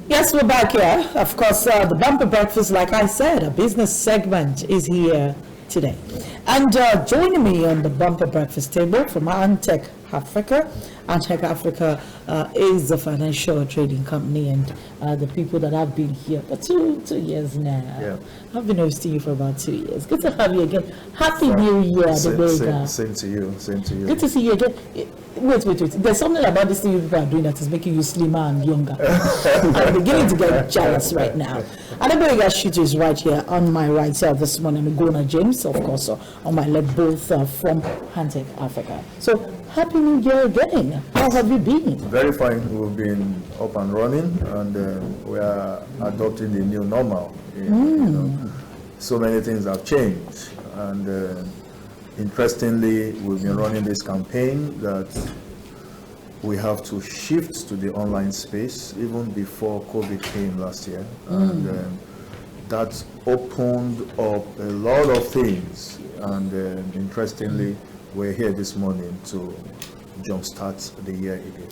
Yes, we're back here. Of course, the bumper breakfast, like I said, a business segment is here today. And joining me on the bumper breakfast table from Hantec Africa. Hantec Africa is a financial trading company, and the people that have been here for two years now. Yeah. I've been hosting you for about 2 years. Good to have you again. Happy New Year, same to you. Same to you. Good to see you again. Wait. There's something about this thing you people are doing that is making you slimmer and younger. I'm beginning to get jealous right now. And Adeboyega Shitu is right here on my right side this morning. Gona James, of course, on my left, both from Hantec Africa. So, Happy New Year again. How have you been? Very fine. We've been up and running, and we are adopting the new normal. You know, so many things have changed, and interestingly, we've been running this campaign that we have to shift to the online space even before COVID came last year, and that opened up a lot of things. And interestingly, we're here this morning to jumpstart the year again.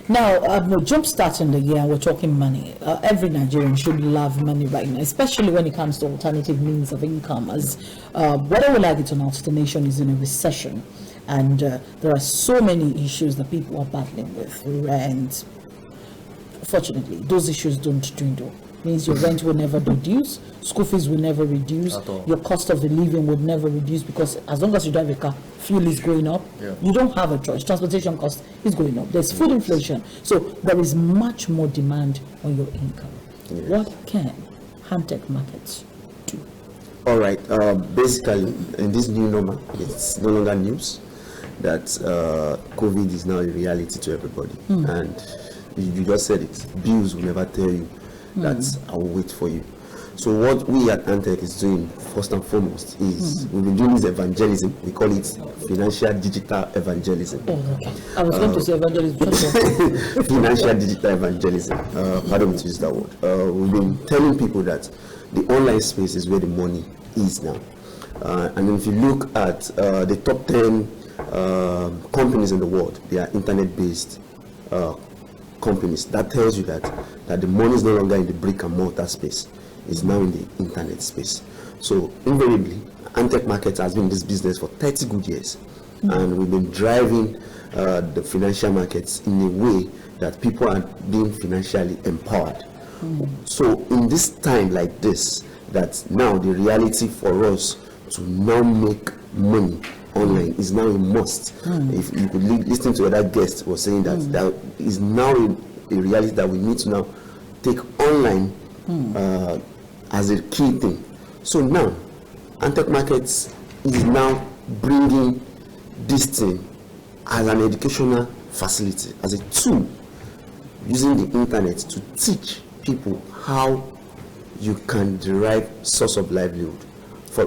Now, we're jumpstarting the year, we're talking money. Every Nigerian should love money right now, especially when it comes to alternative means of income. As whether we like it or not, the nation is in a recession, and there are so many issues that people are battling with. And fortunately, those issues don't dwindle. Means your rent will never reduce, school fees will never reduce, your cost of the living would never reduce, because as long as you drive a car, fuel is going up. You don't have a choice. Transportation cost is going up. There's food inflation. So there is much more demand on your income. What can Hantec Markets do? All right. Basically, in this new normal, it's no longer news that COVID is now a reality to everybody. And you just said it. Bills will never tell you that I will wait for you. So what we at Hantec is doing first and foremost is we've been doing this evangelism. We call it financial digital evangelism. I was going to say evangelism. Financial digital evangelism. Pardon me to use that word. We've been telling people that the online space is where the money is now. And if you look at the top 10 companies in the world, they are internet-based companies. That tells you that the money is no longer in the brick and mortar space, it's now in the internet space. So invariably, Hantec Markets has been in this business for 30 good years, and we've been driving the financial markets in a way that people are being financially empowered. So in this time like this, that now the reality for us to now make money online is now a must. If you could listen to other guests was saying that that is now a reality that we need to now take online as a key thing. So now Hantec Markets is now bringing this thing as an educational facility, as a tool, using the internet to teach people how you can derive source of livelihood for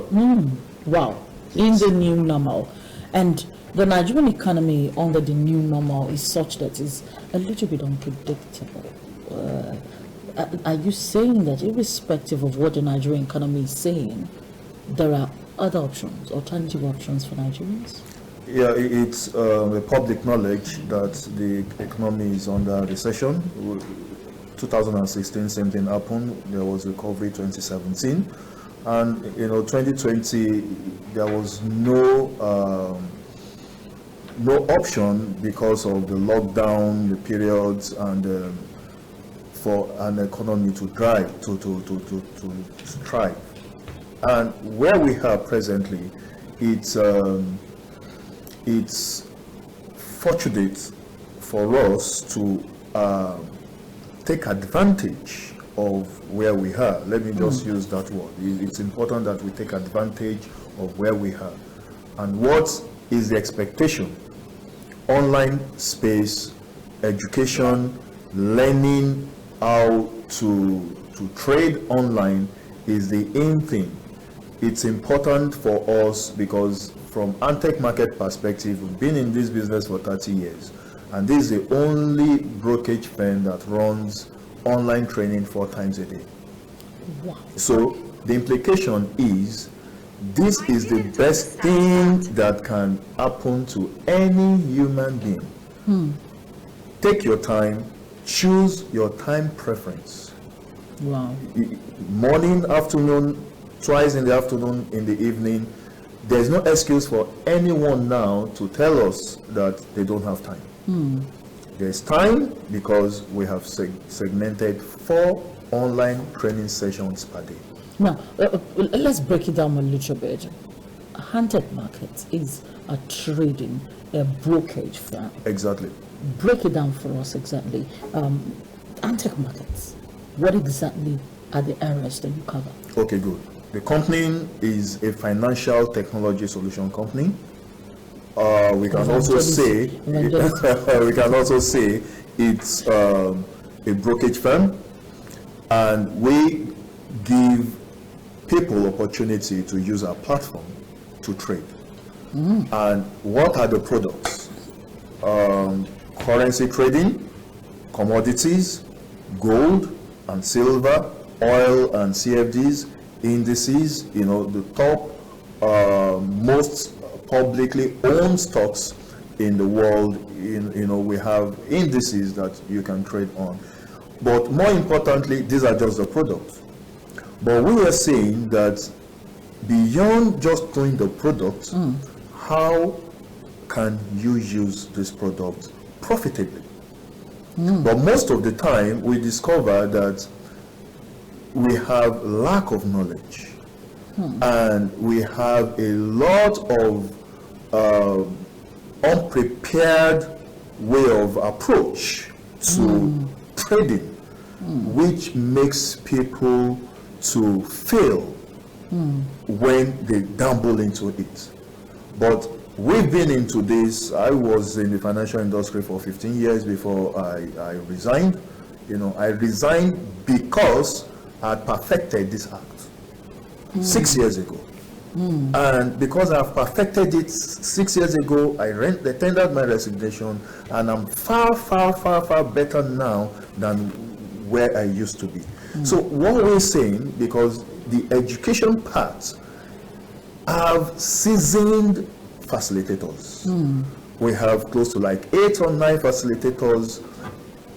wow. In the new normal. And the Nigerian economy under the new normal is such that it's a little bit unpredictable. Are you saying that irrespective of what the Nigerian economy is saying, there are other options, alternative options for Nigerians? Yeah, it's a public knowledge that the economy is under recession. 2016, same thing happened. There was recovery 2017. And 2020, there was no option because of the lockdown, the periods, and for an economy to thrive, to thrive. And where we are presently, it's fortunate for us to take advantage of where we are. Let me just use that word. It's important that we take advantage of where we are. And what is the expectation? Online space, education, learning how to trade online is the aim thing. It's important for us because from Hantec Market perspective, we've been in this business for 30 years. And this is the only brokerage firm that runs online training 4 times a day. Wow. So the implication is this is the best thing that can happen to any human being. Take your time, choose your time preference. Wow. Morning, afternoon, twice in the afternoon, in the evening. There's no excuse for anyone now to tell us that they don't have time. There's time because we have segmented 4 online training sessions per day. Now, let's break it down a little bit. Hantec Markets is a trading, a brokerage firm. Exactly. Break it down for us exactly. Hantec Markets, what exactly are the areas that you cover? Okay, good. The company is a financial technology solution company. We can also say it's a brokerage firm, and we give people opportunity to use our platform to trade. And what are the products? Currency trading, commodities, gold and silver, oil and CFDs, indices, the top most publicly owned stocks in the world. We have indices that you can trade on. But more importantly, these are just the products. But we are saying that beyond just doing the product, how can you use this product profitably? But most of the time, we discover that we have lack of knowledge, and we have a lot of unprepared way of approach to trading, which makes people to fail when they gamble into it. But we've been into this. I was in the financial industry for 15 years before I resigned. I resigned because I had perfected this act 6 years ago. And because I've perfected it 6 years ago, I tendered my resignation, and I'm far, far, far, far better now than where I used to be. So what we're saying, because the education part have seasoned facilitators. We have close to like 8 or 9 facilitators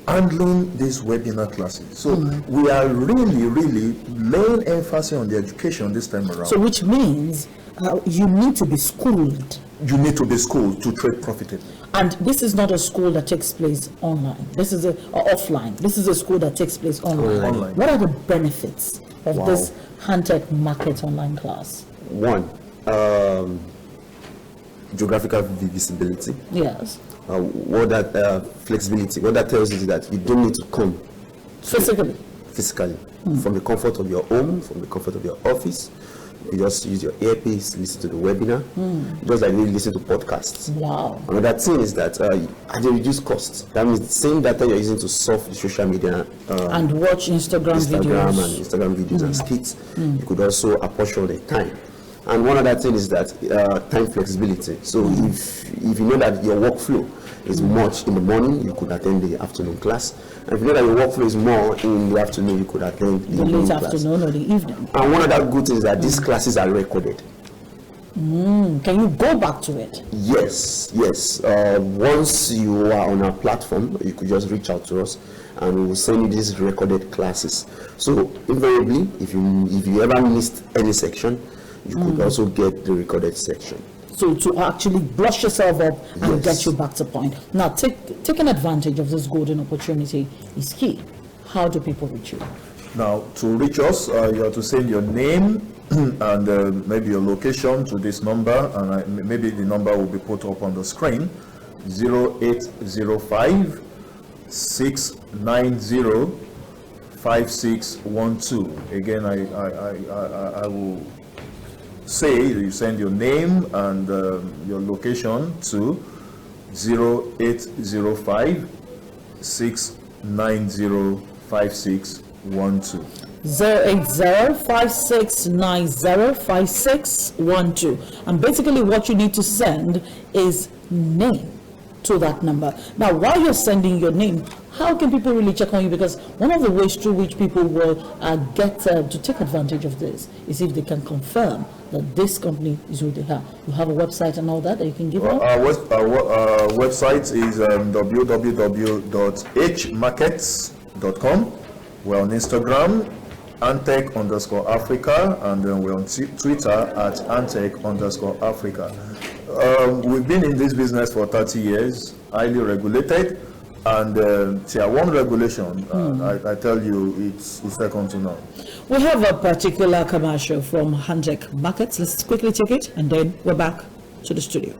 handling these webinar classes. So we are really, really laying emphasis on the education this time around. So which means you need to be schooled. You need to be schooled to trade profitably. And this is not a school that takes place online. This is offline. This is a school that takes place online. What are the benefits of this Hantec Market online class? One, geographical visibility. Yes. What that flexibility, what that tells you is that you don't need to come physically from the comfort of your home, from the comfort of your office. You just use your earpiece, listen to the webinar, just like you listen to podcasts. Wow. Another thing is that at a reduced cost. That means the same data you're using to surf the social media and watch Instagram videos and skits. You could also apportion the time. And one other thing is that time flexibility. So if you know that your workflow is much in the morning, you could attend the afternoon class. And if you know that your workflow is more in the afternoon, you could attend the late class. Afternoon or the evening. And one other good thing is that these classes are recorded. Can you go back to it? Yes. Once you are on our platform, you could just reach out to us, and we will send you these recorded classes. So invariably, if you ever missed any section, you could also get the recorded section. So to actually brush yourself up and get you back to point. Now, taking advantage of this golden opportunity is key. How do people reach you? Now, to reach us, you have to send your name and maybe your location to this number, and maybe the number will be put up on the screen. 0805 690 5612. Again, I will say you send your name and your location to 0805 690 5612. 08056905612. And basically what you need to send is name to that number. Now, while you're sending your name, how can people really check on you? Because one of the ways through which people will get to take advantage of this is if they can confirm that this company is who they are. You have a website and all that you can give out? Our website is www.hmarkets.com. We're on Instagram, Hantec_Africa, and then we're on Twitter at Hantec_Africa. We've been in this business for 30 years, highly regulated, and Tier 1 regulation, I tell you, it's second to none. We have a particular commercial from AntiMarkets. Let's quickly take it, and then we're back to the studio.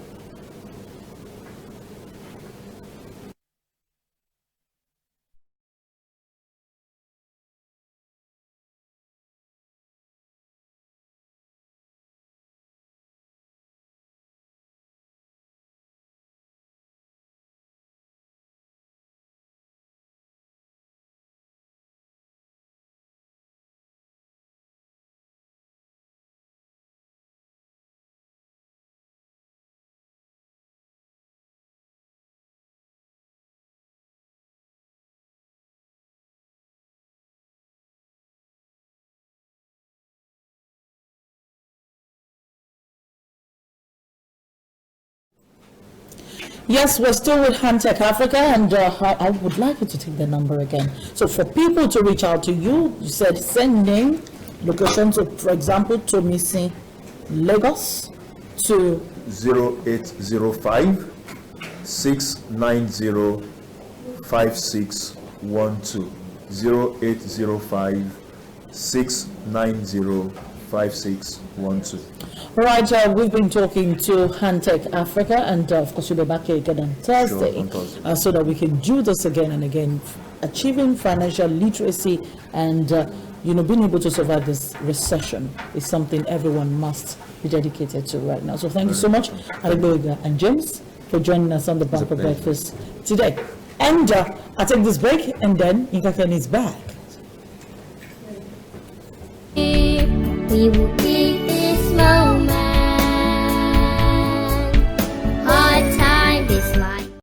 Yes, we're still with Hantec Africa, and I would like you to take the number again. So for people to reach out to you, you said send name, location, to, for example, to Missy Lagos to 0805 690 5612. 0805 690 5612. All right, we've been talking to Hantec Africa, and of course we'll be back here again on Thursday, Sure, on Thursday. So that we can do this again and again, achieving financial literacy and being able to survive this recession is something everyone must be dedicated to right now. So thank you so much, Adegboyega and James, for joining us on the Bumper Breakfast today. And I'll take this break, and then Inka Ken is back. We will